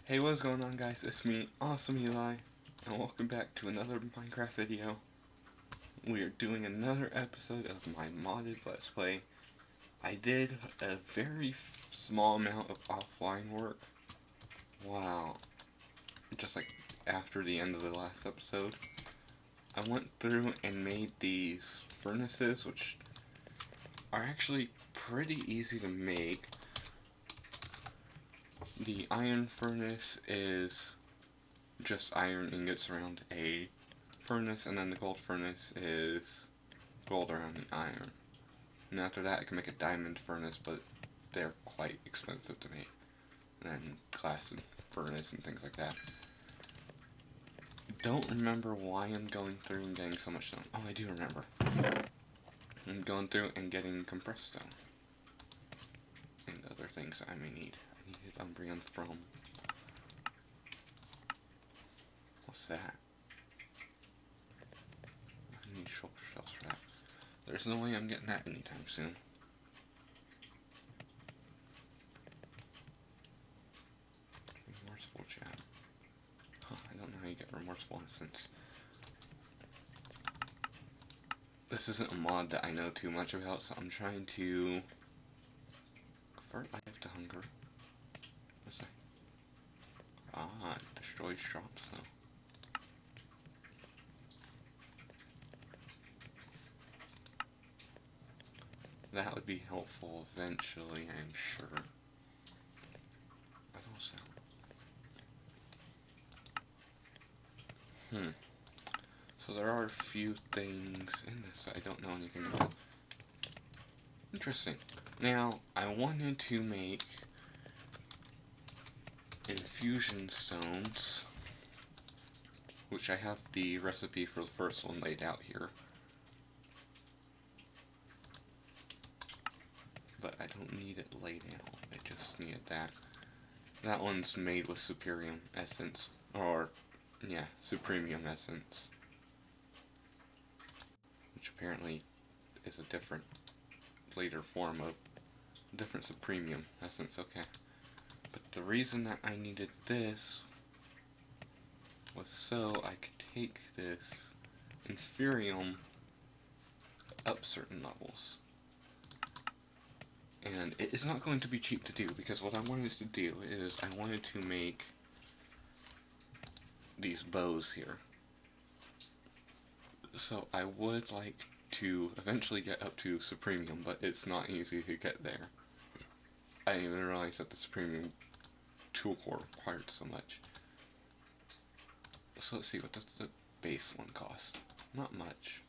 Hey, what's going on, guys? It's me, Awesome Eli, and welcome back to another Minecraft video. We are doing another episode of my modded Let's Play. I did a very small amount of offline work. Wow. Just like after the end of the last episode. I went through and made these furnaces, which are actually pretty easy to make. The iron furnace is just iron ingots around a furnace, and then the gold furnace is gold around the iron. And after that I can make a diamond furnace, but they're quite expensive to make. And then glass and furnace and things like that. Don't remember why I'm going through and getting so much stone. Oh, I do remember. I'm going through and getting compressed stone. And other things I may need. I needed Umbrium from... What's that? I need shulker shells for that. There's no way I'm getting that anytime soon. Remorseful jab. Huh, I don't know how you get remorseful since this isn't a mod that I know too much about, so I'm trying to convert life to hunger. What's that? Ah, it destroys drops though. That would be helpful eventually, I'm sure. What else now? So there are a few things in this that I don't know anything about. Interesting. Now, I wanted to make infusion stones, which I have the recipe for the first one laid out here. But I don't need it laid out, I just needed that. That one's made with Supremium Essence, or, yeah, Supremium Essence. Which apparently is a different, later form of different Supremium Essence, okay. But the reason that I needed this was so I could take this Inferium up certain levels. And it is not going to be cheap to do, because what I wanted to do is I wanted to make these bows here. So I would like to eventually get up to Supremium, but it's not easy to get there. I didn't even realize that the Supremium tool core required so much. So let's see, what does the base one cost? Not much.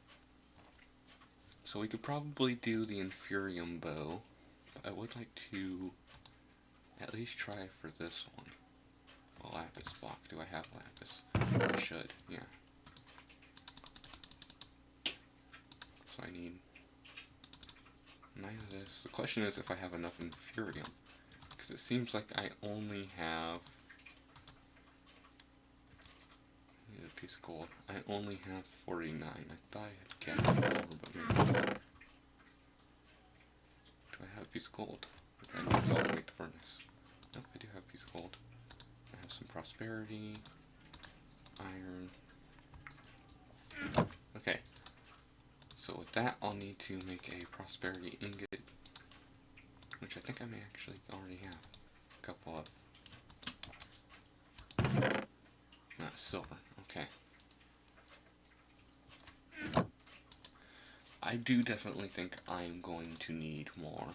So we could probably do the Inferium bow, but I would like to at least try for this one. A lapis block. Do I have lapis? I should, yeah. So I need 9 of this. The question is if I have enough Inferium, because it seems like I only have... I need a piece of gold. I only have 49. I thought I had gathered more, but maybe not. Do I have a piece of gold? I need gold to make the furnace. Nope, I do have a piece of gold. I have some prosperity, iron. Okay. So with that, I'll need to make a prosperity ingot, which I think I may actually already have a couple of. Not silver. Okay. I do definitely think I'm going to need more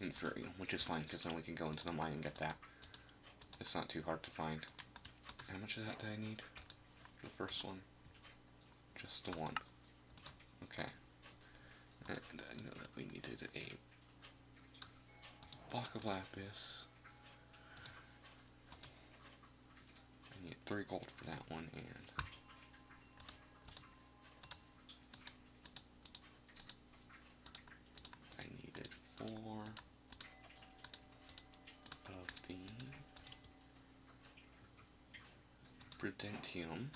Inferium, which is fine, because then we can go into the mine and get that. It's not too hard to find. How much of that do I need? The first one? Just the one. Okay. And I know that we needed a block of lapis. I need 3 gold for that one, and I needed 4 of the Prudentium.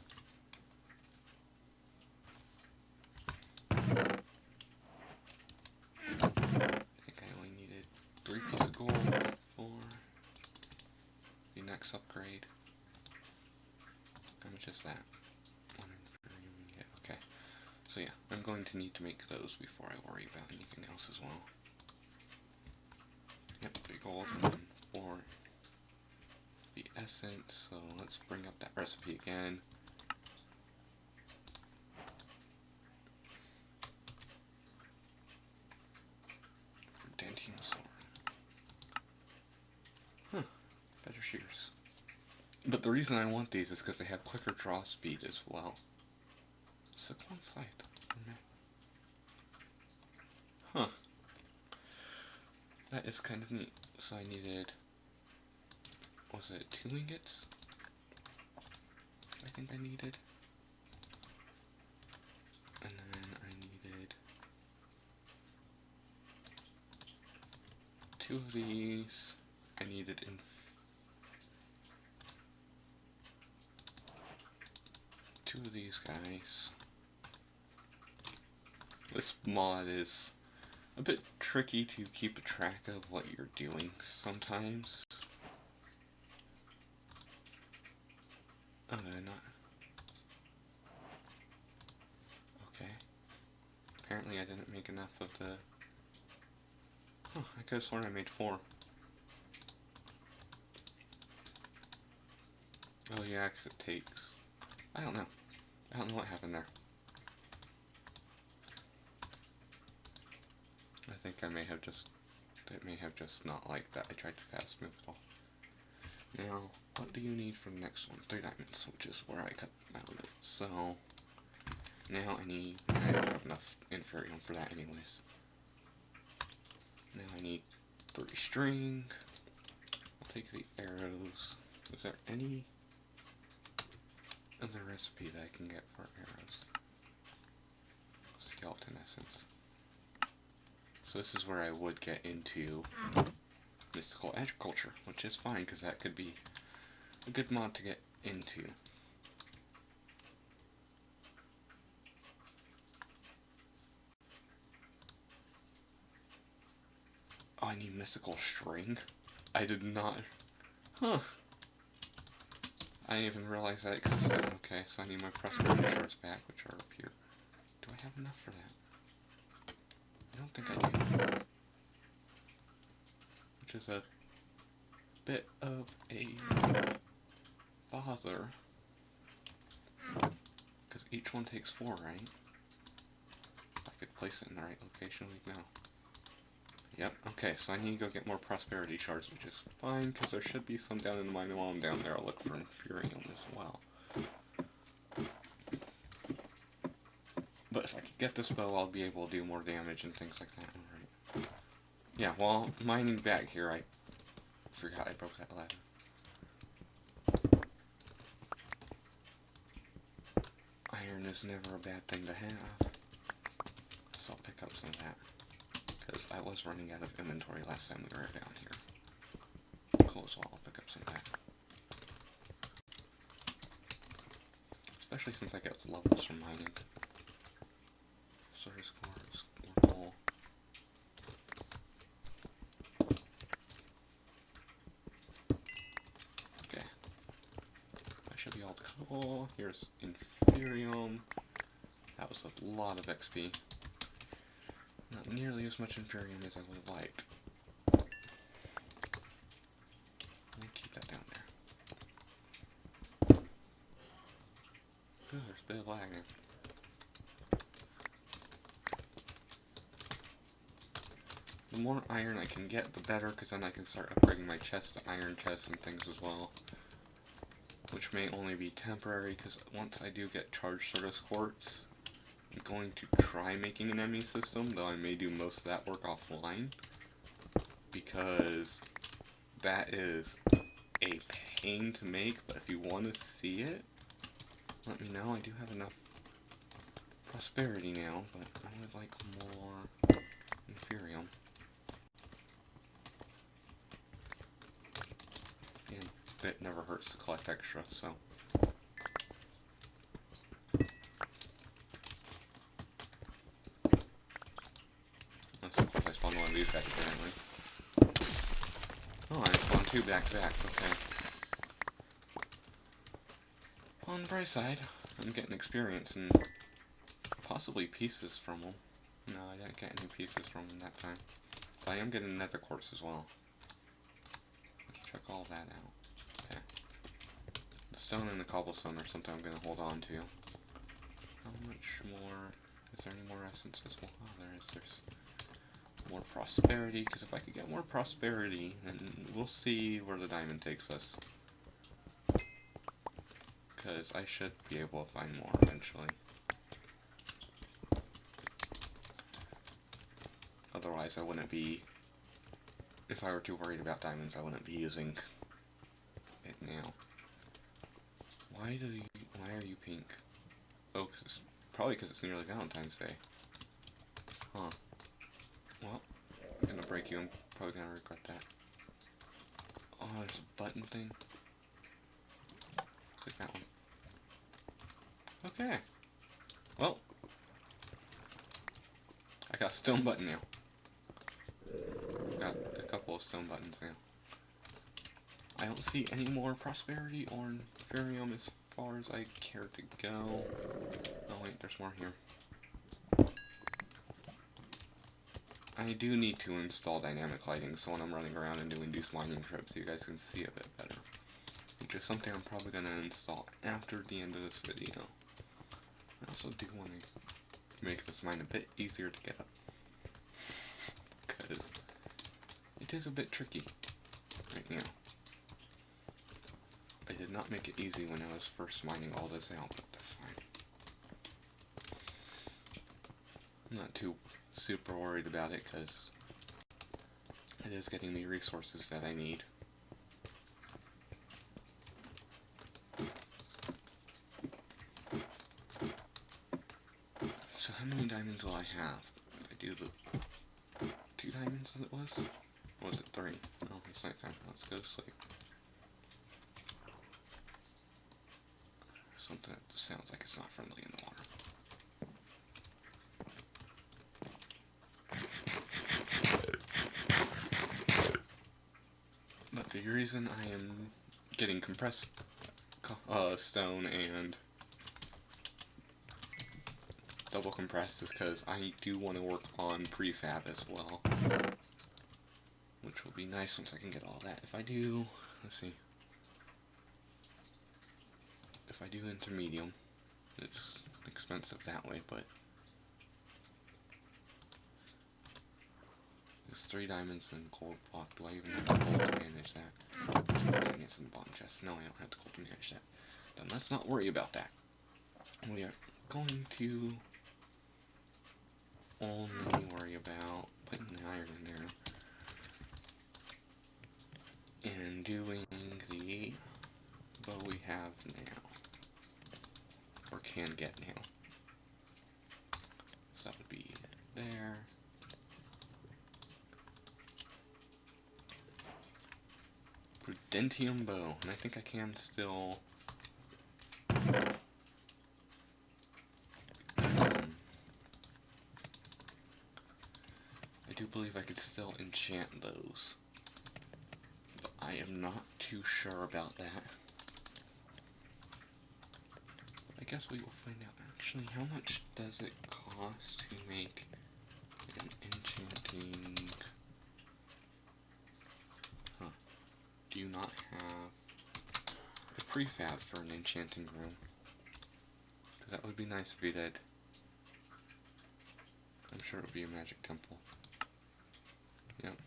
I think I only needed 3 pieces of gold for the next upgrade. is that? One inferium, yeah, okay. So yeah, I'm going to need to make those before I worry about anything else as well. Yep, 3 gold, and then 4 the essence, so let's bring up that recipe again. Dentium sword. Huh, better shears. But the reason I want these is because they have quicker draw speed as well. Sequence scythe. Huh. That is kind of neat. So I needed, was it 2 ingots? I think I needed. And then I needed 2 of these. I needed 2 of these guys. This mod is a bit tricky to keep a track of what you're doing sometimes. Oh, did I not? Okay. Apparently I didn't make enough of the... Oh, I could have sworn I made 4. Oh yeah, because it takes... I don't know. I don't know what happened there. I think I may have just... It may have just not liked that I tried to fast move it all. Now, what do you need for the next one? 3 diamonds, which is where I cut out of it. So, now I need... I don't have enough inferium for that anyways. Now I need 3 string. I'll take the arrows. Is there any other recipe that I can get for arrows? Skeleton essence. So this is where I would get into mystical agriculture, which is fine because that could be a good mod to get into. Oh, I need mystical string? I did not... Huh. I didn't even realize that existed. Okay, so I need my prosperity shards back, which are up here. Do I have enough for that? I don't think I do. Which is a bit of a bother. Because each one takes 4, right? If I could place it in the right location, we'd know. Yep, okay, so I need to go get more prosperity shards, which is fine, because there should be some down in the mine. While I'm down there, I'll look for inferium as well. But if I could get this bow, I'll be able to do more damage and things like that. Alright. Yeah, while mining back here, I forgot I broke that ladder. Iron is never a bad thing to have. So I'll pick up some of that. Because I was running out of inventory last time we were down here. Cool, so I'll pick up some of that. Especially since I get levels from mining. Source quartz, more coal. Okay. That should be all the coal. Here's inferium. That was a lot of XP. Not nearly as much inferium as I would have liked. Let me keep that down there. Ooh, there's a bit of lagging. The more iron I can get, the better, because then I can start upgrading my chest to iron chests and things as well. Which may only be temporary, because once I do get charged service quartz, I'm going to try making an ME system, though I may do most of that work offline. Because that is a pain to make, but if you want to see it, let me know. I do have enough prosperity now, but I would like more inferium. And it never hurts to collect extra, so. Unless, of course, I spawned one of these guys apparently. Oh, I spawned 2 back to back, okay. On the bright side, I'm getting experience and possibly pieces from them. No, I didn't get any pieces from them that time. But I am getting nether quartz as well. Let's check all that out. Okay. The stone and the cobblestone are something I'm going to hold on to. How much more? Is there any more essences? Well, oh, there is. There's more prosperity, because if I could get more prosperity, then we'll see where the diamond takes us. Because I should be able to find more eventually. Otherwise, I wouldn't be... If I were too worried about diamonds, I wouldn't be using it now. Why are you pink? Oh, probably because it's nearly Valentine's Day. Huh. Well, I'm gonna break you. I'm probably gonna regret that. Oh, there's a button thing. Click that one. Okay. Well, I got a stone button now. Got a couple of stone buttons now. I don't see any more prosperity or inferium as far as I care to go. Oh wait, there's more here. I do need to install dynamic lighting so when I'm running around and doing these mining trips you guys can see a bit better. Which is something I'm probably going to install after the end of this video. I also do want to make this mine a bit easier to get up. Because it is a bit tricky right now. I did not make it easy when I was first mining all this out, but that's fine. I'm not too super worried about it because it is getting me resources that I need. So how many diamonds will I have? If I do the 2 diamonds as it was? Or was it 3? No, it's nighttime. Let's go to sleep. Something that sounds like it's not friendly in the water. But the reason I am getting compressed stone and double compressed is because I do want to work on prefab as well. Which will be nice once I can get all that. If I do, let's see. If I do intermedium, it's expensive that way, but there's 3 diamonds and gold block. Do I even have the gold to manage that? Dang, it's in the bottom chest. No, I don't have the gold to manage that. Then let's not worry about that. We are going to only worry about putting the iron in there and doing the bow we have now, or can get now. So that would be there. Prudentium bow, and I think I can still I do believe I could still enchant those, but I am not too sure about that. I guess we will find out. Actually, how much does it cost to make an enchanting... Huh. Do you not have a prefab for an enchanting room? Because that would be nice if you did. I'm sure it would be a magic temple. Yep.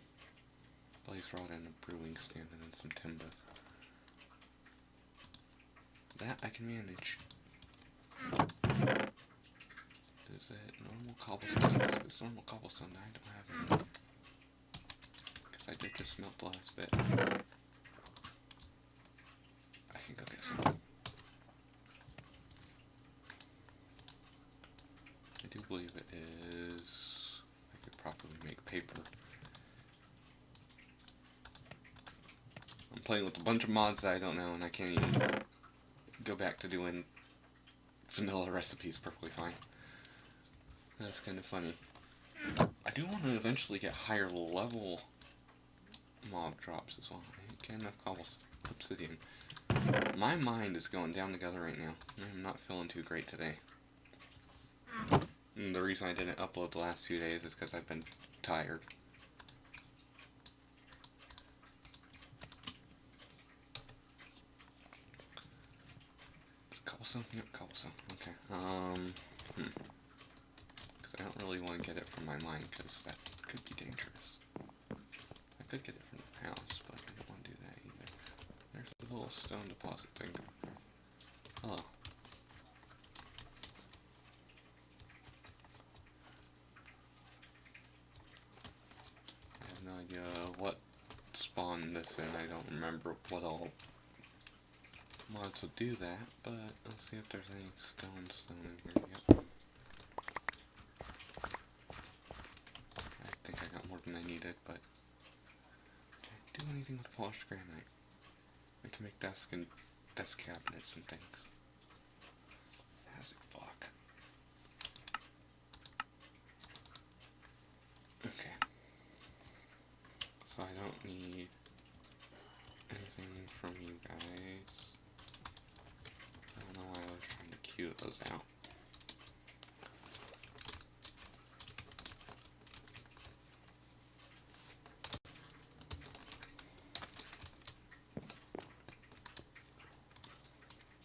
Blaze rod and a brewing stand and then some timber. That I can manage. Is it normal cobblestone? It's normal cobblestone. I don't have any. Because I did just smelt the last bit. I can go get some. I do believe it is... I could probably make paper. I'm playing with a bunch of mods that I don't know and I can't even go back to doing vanilla recipes perfectly fine. That's kind of funny. I do want to eventually get higher level mob drops as well. I can't enough obsidian. My mind is going down together right now. I'm not feeling too great today. And the reason I didn't upload the last few days is because I've been tired. Cobblestone? Yep, cobblestone. Okay. Because I don't really want to get it from my mine, because that could be dangerous. I could get it from the house, but I don't want to do that either. There's a little stone deposit thing. Hello. I have no idea what spawned this in. I don't remember what all mods will do that, but let's see if there's any stone in here. Yep. I think I got more than I needed, but can't do anything with polished granite. I can make desk cabinets and things. Fantastic block. Okay. So I don't need anything from you guys. I don't know why I was trying to queue those out.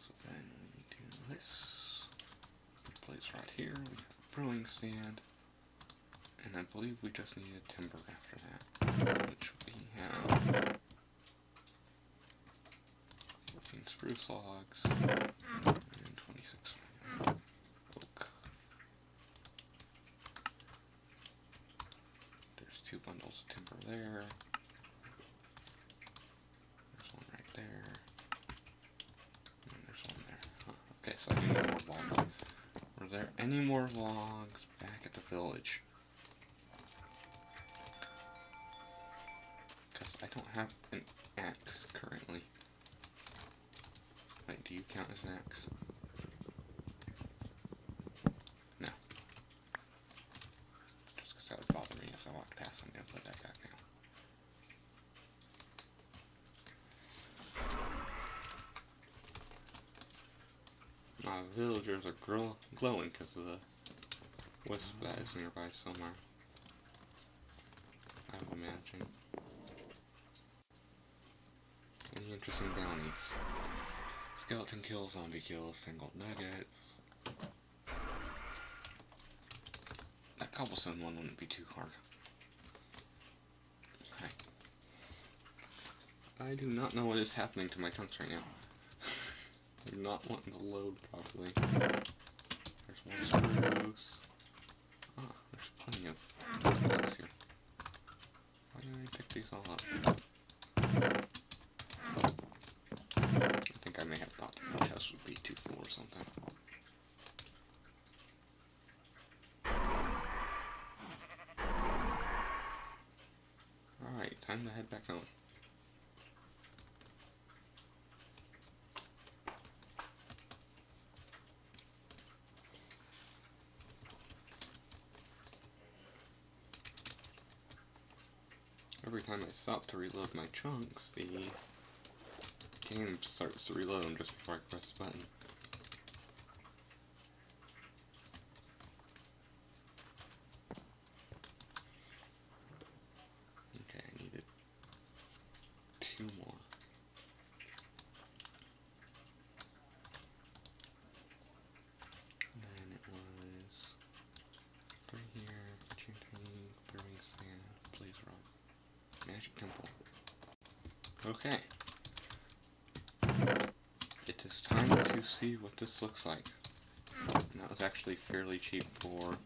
So then we do this. Place right here. We have brewing stand. And I believe we just need a timber after that. Which we have 14 spruce logs and 26 oak. There's 2 bundles of timber there. There's one right there. And there's one there. Huh. Okay, so I need more logs. Were there any more logs back at the village? Because I don't have an axe currently. Wait, do you count as an axe? No. Just because that would bother me as I walk past, I'm going to put that back now. My villagers are glowing because of the wisp that is nearby somewhere. I would imagine. Any interesting bounties? Skeleton kill, zombie kill, single nugget. That cobblestone one wouldn't be too hard. Okay. I do not know what is happening to my chunks right now. I'm not wanting to load properly. There's more spruce. Ah, there's plenty of logs here. Why did I pick these all up? I think I may have thought the chest would be too full or something. Alright, time to head back home. Every time I stop to reload my chunks, the game starts to reload them just before I press the button. Okay, I needed 2 more. And then it was 3 here, enchanting, brewing sand, blaze rock, magic temple. Okay. It is time to see what this looks like. And that was actually fairly cheap for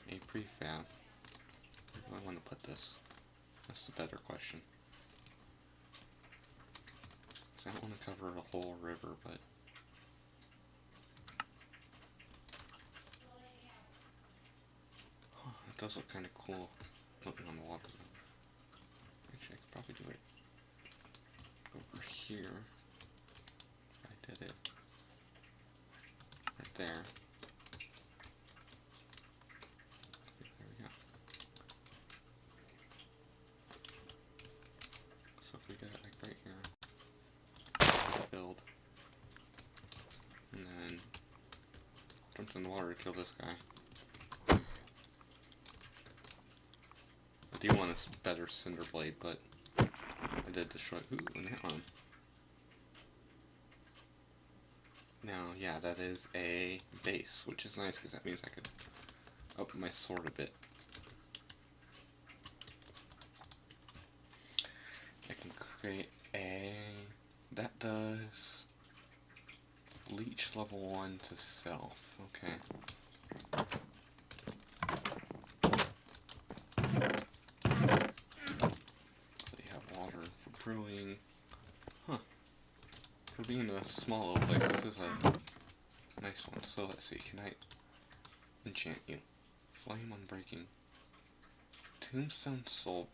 a prefab. Where do I want to put this? That's the better question. I don't want to cover a whole river, but it does look kind of cool floating on the water. Actually, I could probably do it over here. I did it right there. There we go. So if we get it like right here, build. jumped in the water to kill this guy. I do want a better cinder blade, but I did destroy. Ooh, an arm. Now, yeah, that is a base, which is nice because that means I could up my sword a bit. I can create a... that does... leech level 1 to self. Okay. They have water for brewing. Huh. For being a small little place, this is a nice one. So let's see, can I enchant you? Flame Unbreaking. Tombstone Soulbound.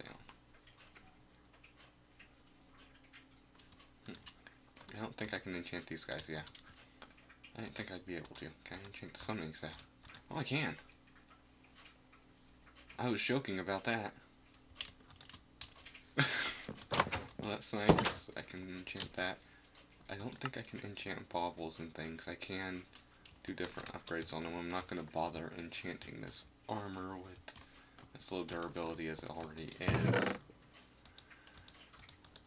I don't think I can enchant these guys, yeah. I didn't think I'd be able to. Can I enchant the summoning staff? Oh, I can! I was joking about that. Well, that's nice. I can enchant that. I don't think I can enchant baubles and things. I can do different upgrades on them. I'm not going to bother enchanting this armor with as low durability as it already is.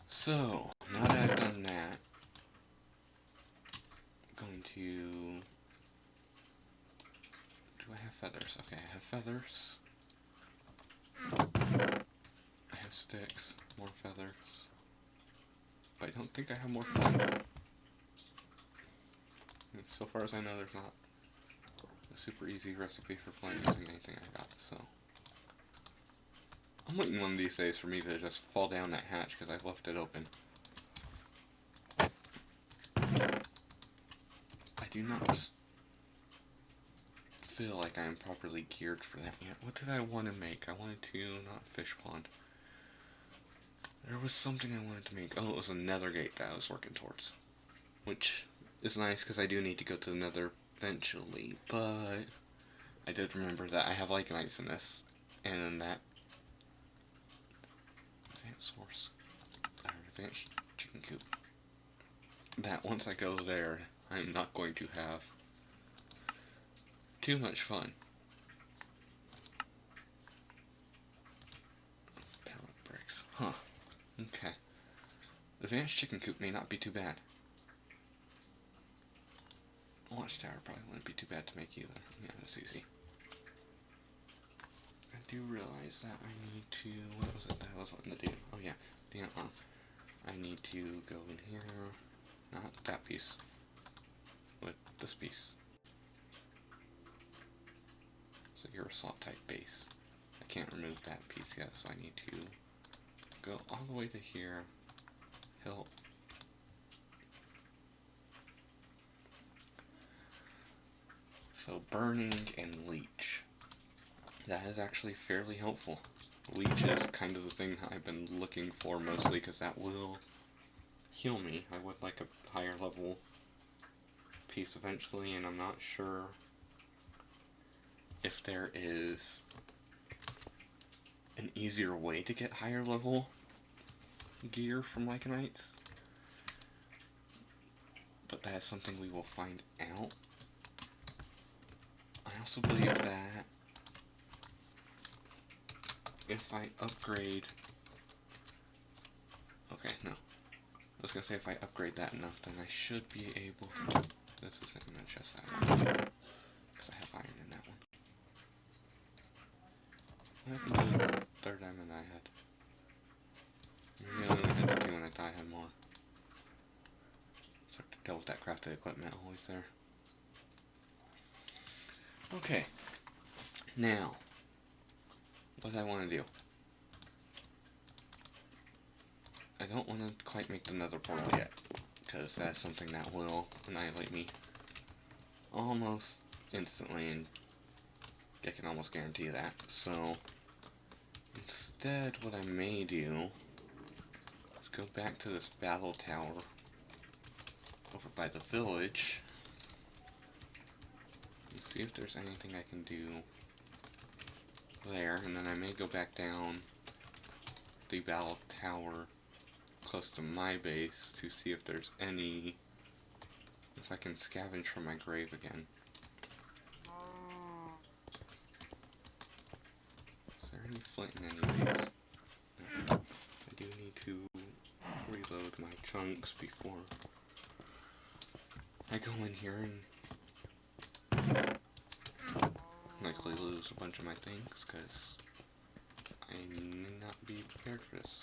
So, now that I've done that, I'm going to... do I have feathers? Okay, I have feathers. I have sticks, more feathers. But I don't think I have more flame. And so far as I know, there's not a super easy recipe for flame using anything I got, so... I'm waiting one of these days for me to just fall down that hatch because I've left it open. I do not just feel like I am properly geared for that yet. What did I want to make? I wanted to... not fish pond. There was something I wanted to make. Oh, it was a nether gate that I was working towards. Which is nice because I do need to go to the nether eventually, but I did remember that I have Lycanites in this, and that advanced horse, or advanced chicken coop, that once I go there, I'm not going to have too much fun. Pallet bricks, huh, okay. Advanced chicken coop may not be too bad. Watchtower probably wouldn't be too bad to make either. Yeah, that's easy. I do realize that I need to... what was it that I was wanting to do? Oh yeah, the I need to go in here, not that piece, with this piece. So you're a slot type base. I can't remove that piece yet, so I need to go all the way to here, help. So burning and leech. That is actually fairly helpful. Leech is kind of the thing I've been looking for mostly because that will heal me. I would like a higher level piece eventually, and I'm not sure if there is an easier way to get higher level gear from Lycanites. But that is something we will find out. I also believe that if I upgrade... okay, no. I was going to say if I upgrade that enough, then I should be able... this isn't in the chest that I want to do, because I have iron in that one. What happened to the third diamond I had? Maybe I only had the two and I thought I had more. So I have to deal with that crafted equipment always there. Okay. Now, what I want to do. I don't want to quite make the nether portal yet, because that's something that will annihilate me almost instantly, and I can almost guarantee that. So, instead, what I may do is go back to this battle tower over by the village and see if there's anything I can do there, and then I may go back down the battle tower close to my base to see if there's any, if I can scavenge from my grave again. any flint anyways. No. I do need to reload my chunks before I go in here and likely lose a bunch of my things, because I may not be prepared for this.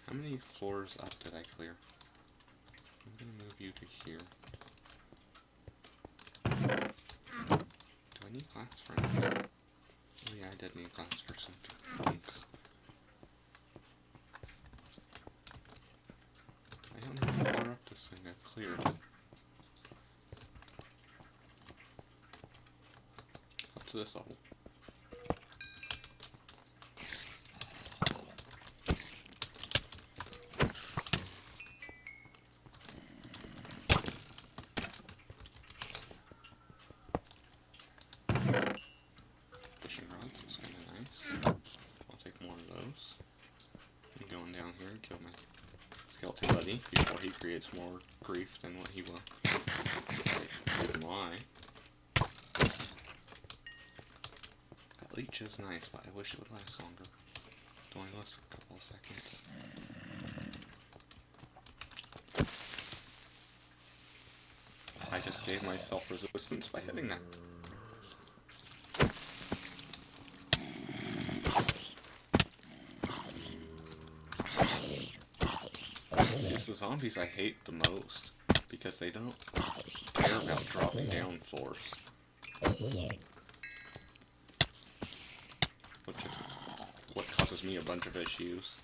How many floors up did I clear? I'm gonna move you to here. Do I need glass for anything? Oh yeah, I did need glass for some things. I don't know how far up this thing I've cleared. Up to this level. Fishing rods is kind of nice. I'll take more of those. I'm going down here and kill my skeleton buddy before he creates more grief than what he will. Why? That leech is nice, but I wish it would last longer. It only lasts a couple of seconds. I just gave myself resistance by hitting that. It's the zombies I hate the most, because they don't care about dropping down floors. Which is what causes me a bunch of issues.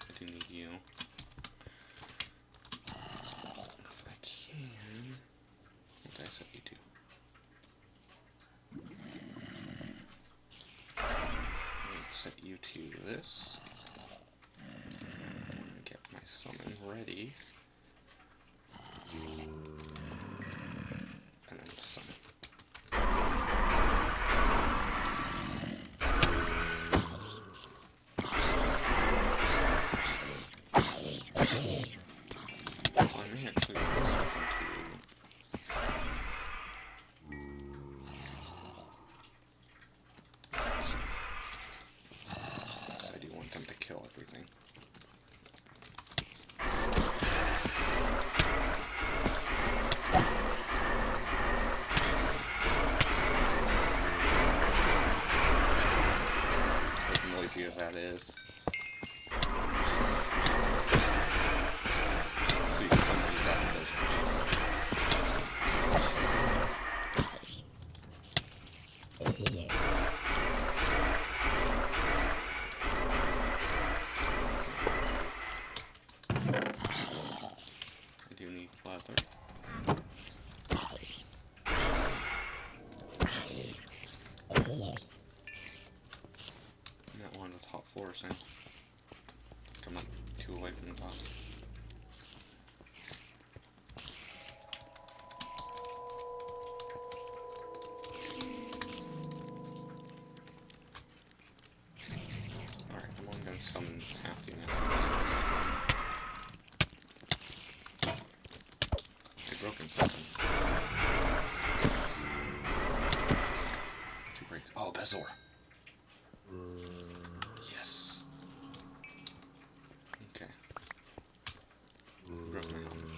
I do need you. If I can... What did I set you to? Let's set you to this. Get my summon ready. And then summon. I may actually do I do want them to kill everything. As noisy as that is. Please, somebody got those. I do need leather. I'm at one of the top floors, and I'm not too away from the top. Alright, I'm only gonna summon half the amount. I've broken something. Two breaks. Oh, Bezor. Yes. Okay. Broke my helmet.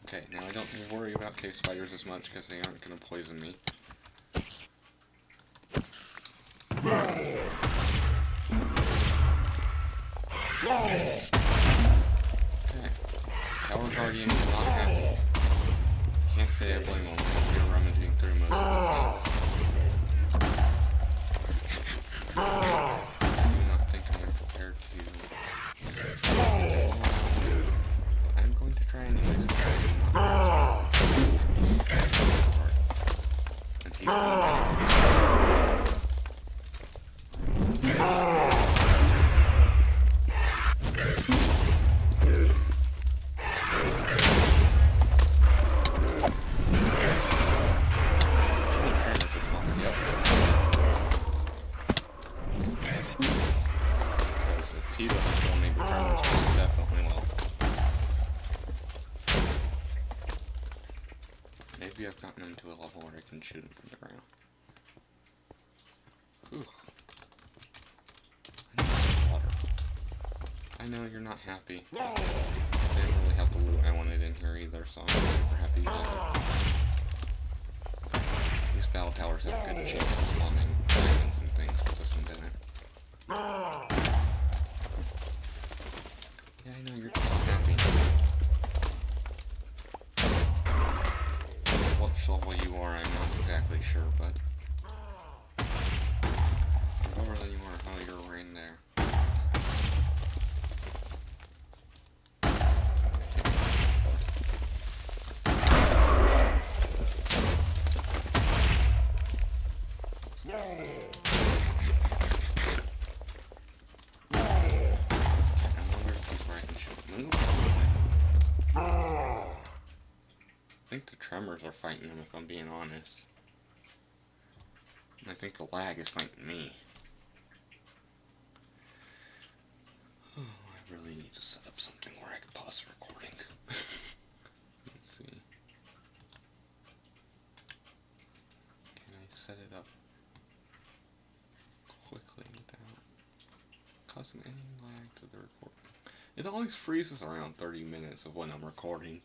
Okay, now I don't need to worry about cave spiders as much because they aren't going to poison me. Okay. Tower Guardian is not happy. Can't say I blame him. You're rummaging through most of the things. I do not think I'm prepared to. I'm going to try anyways. And he's going to gotten them to a level where I can shoot them from the ground. Whew. I need some water. I know you're not happy. I didn't really have the loot I wanted in here either, so I'm super happy you did it. These battle towers have a good chance of spawning diamonds and things, but this one didn't. Yeah, I know you're not happy. What level you are, I'm not exactly sure, but lower than you are, how you're right in there. I think the tremors are fighting him, if I'm being honest. And I think the lag is fighting me. Oh, I really need to set up something where I can pause the recording. Let's see. Can I set it up quickly without causing any lag to the recording? It always freezes around 30 minutes of when I'm recording.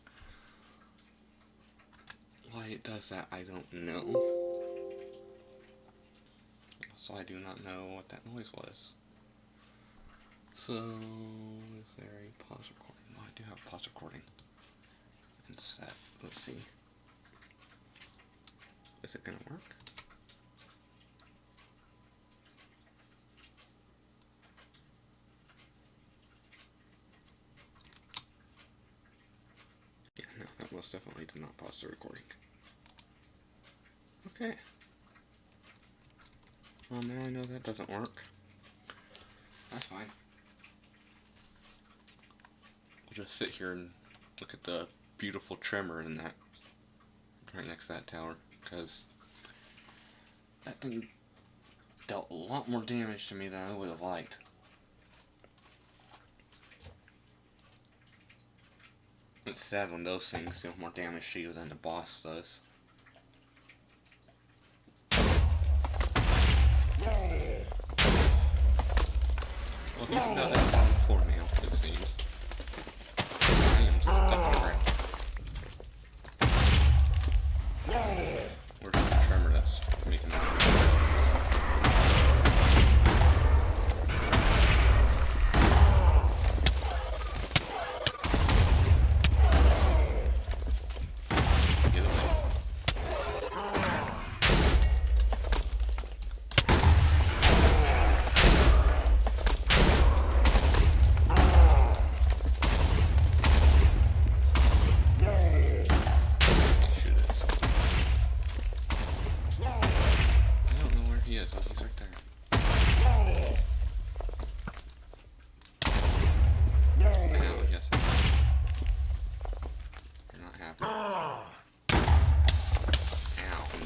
Why it does that, I don't know. So I do not know what that noise was. So, is there a pause recording? Well, I do have a pause recording. And set. Let's see. Is it gonna work? Yeah, no, that most definitely did not pause the recording. Okay. Well, now I know that doesn't work. That's fine. We'll just sit here and look at the beautiful tremor in that, right next to that tower, because that thing dealt a lot more damage to me than I would have liked. It's sad when those things do more damage to you than the boss does. Well, he's about that far before now, it seems. I am stuck on the ground. Where's the tremor that's making that?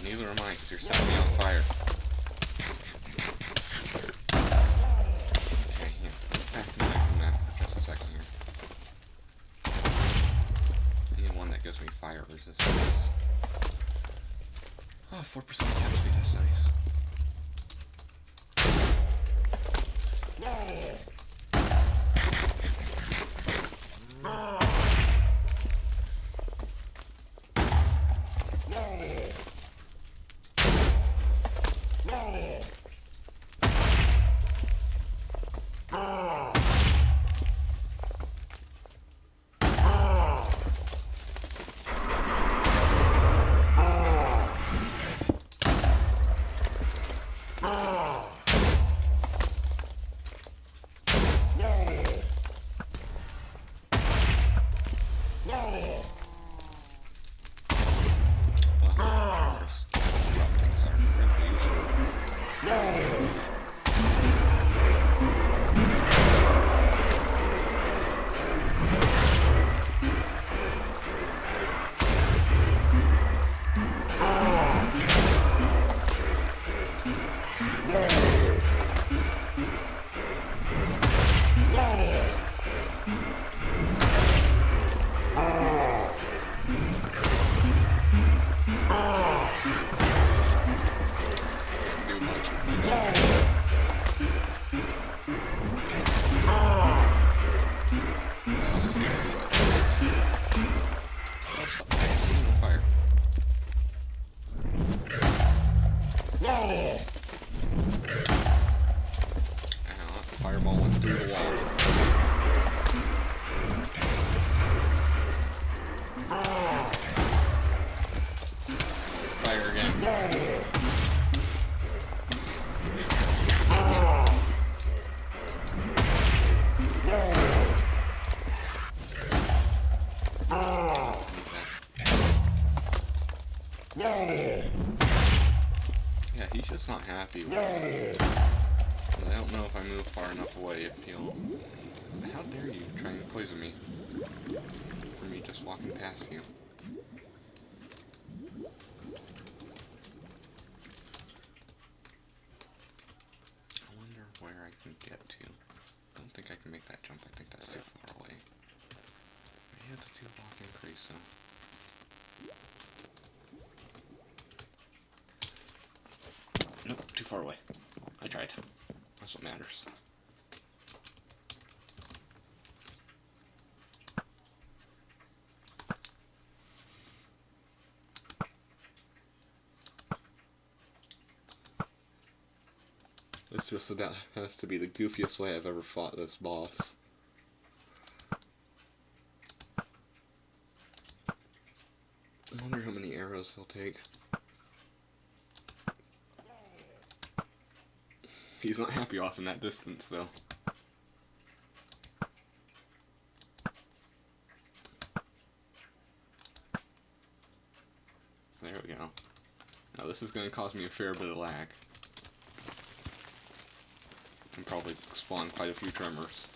Neither am I, because you're setting me on fire. Okay, yeah, let's back away from that for just a second here. I need one that gives me fire resistance. Oh, 4% cap speed, that's nice. Yeah. Fire. Ow, that fireball went through the wall. Fire again. Yeah, he's just not happy with me. I don't know if I move far enough away if he'll... How dare you try and poison me for me just walking past you. I wonder where I can get to. I don't think I can make that jump. I think that's too far away. I had to do a walk increase, so... Nope, too far away. I tried. That's what matters. This just about has to be the goofiest way I've ever fought this boss. I wonder how many arrows he'll take. He's not happy off in that distance, though. There we go. Now this is going to cause me a fair bit of lag. And probably spawn quite a few tremors.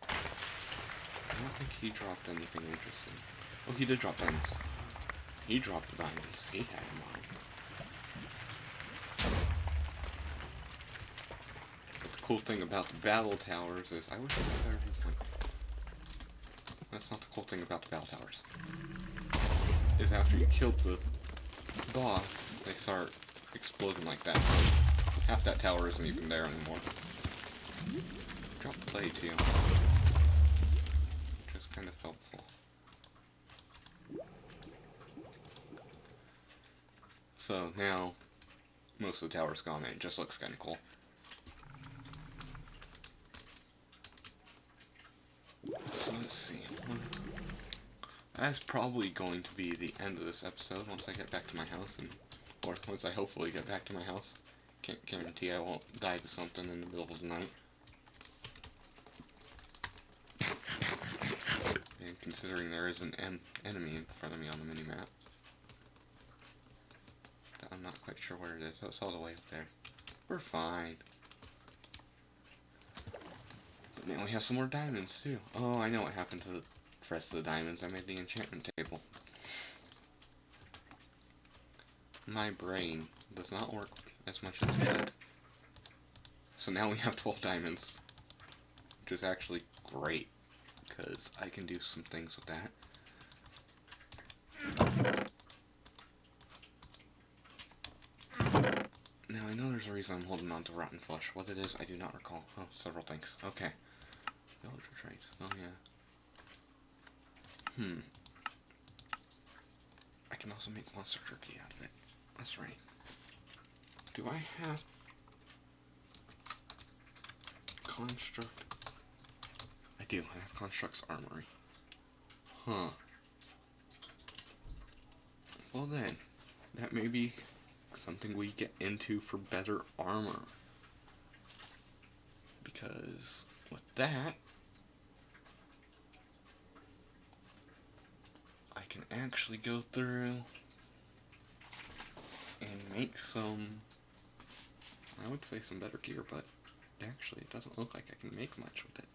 I don't think he dropped anything interesting. Oh, he did drop diamonds. He dropped the diamonds. He had mine. But the cool thing about the battle towers is... I wish I had a better viewpoint. That's not the cool thing about the battle towers. Is after you killed the boss, they start exploding like that. So half that tower isn't even there anymore. Drop the play too. Which is kind of helpful. So now, most of the tower's gone and it just looks kind of cool. So let's see. That's probably going to be the end of this episode once I get back to my house, or once I hopefully get back to my house. Can't guarantee I won't die to something in the middle of the night. And considering there is an enemy in front of me on the minimap, I'm not quite sure where it is. Oh, it's all the way up there. We're fine. But now we have some more diamonds too. Oh, I know what happened to the rest of the diamonds. I made the enchantment table. My brain does not work as much as it should. So now we have 12 diamonds, which is actually great, because I can do some things with that. Now I know there's a reason I'm holding on to rotten flesh. What it is, I do not recall. Oh, several things. Okay. Villager traits. Oh yeah. I can also make monster jerky out of it. That's right. Do I have construct? I do. I have construct's armory. Huh. Well then, that may be something we get into for better armor. Because with that, I can actually go through and make some, I would say some better gear, but actually it doesn't look like I can make much with it.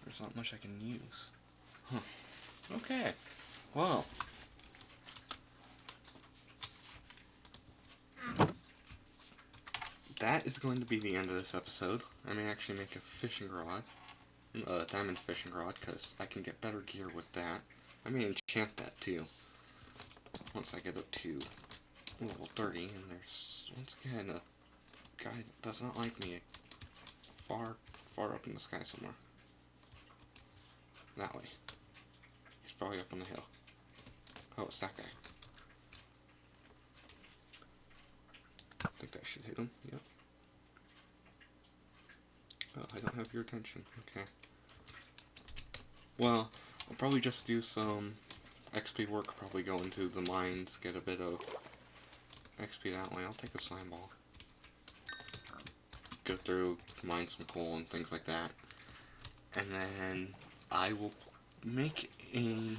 There's not much I can use. Huh. Okay. Well. That is going to be the end of this episode. I may actually make a fishing rod. A diamond fishing rod, because I can get better gear with that. I may enchant that too. Once I get up to level 30, and there's, once again, a guy that does not like me far, far up in the sky somewhere. That way. He's probably up on the hill. Oh, it's that guy. I think that should hit him. Yep. Oh, I don't have your attention. Okay. Well, I'll probably just do some XP work, probably go into the mines, get a bit of XP that way. I'll take a slime ball. Go through, mine some coal and things like that. And then I will make a...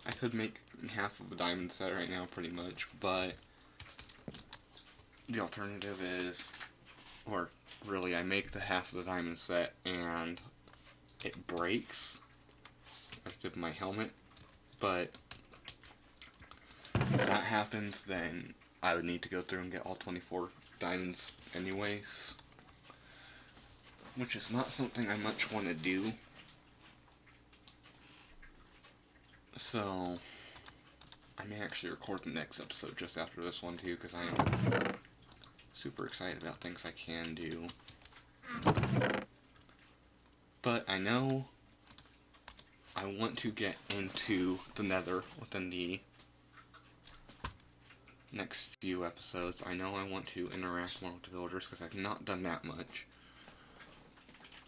I could make half of a diamond set right now, pretty much, but the alternative is, or really, I make the half of the diamond set and it breaks, as did my helmet, but if that happens, then I would need to go through and get all 24 diamonds anyways, which is not something I much want to do. So I may actually record the next episode just after this one too, because I am super excited about things I can do. But I know I want to get into the Nether within the next few episodes. I know I want to interact more with the villagers, because I've not done that much.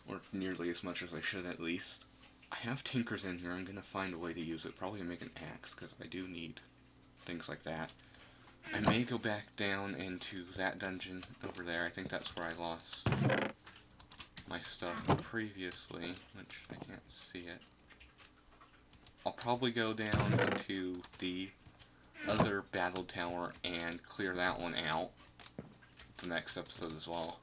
Or nearly as much as I should, at least. I have tinkers in here. I'm going to find a way to use it. Probably make an axe, because I do need things like that. I may go back down into that dungeon over there. I think that's where I lost my stuff previously, which I can't see it. I'll probably go down into the other battle tower and clear that one out the next episode as well.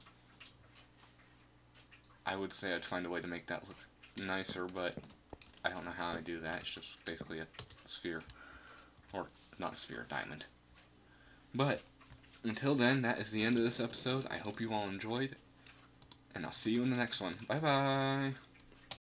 I would say I'd find a way to make that look nicer, but I don't know how I do that. It's just basically a sphere. Or, not a sphere, a diamond. But, until then, that is the end of this episode. I hope you all enjoyed, and I'll see you in the next one. Bye-bye!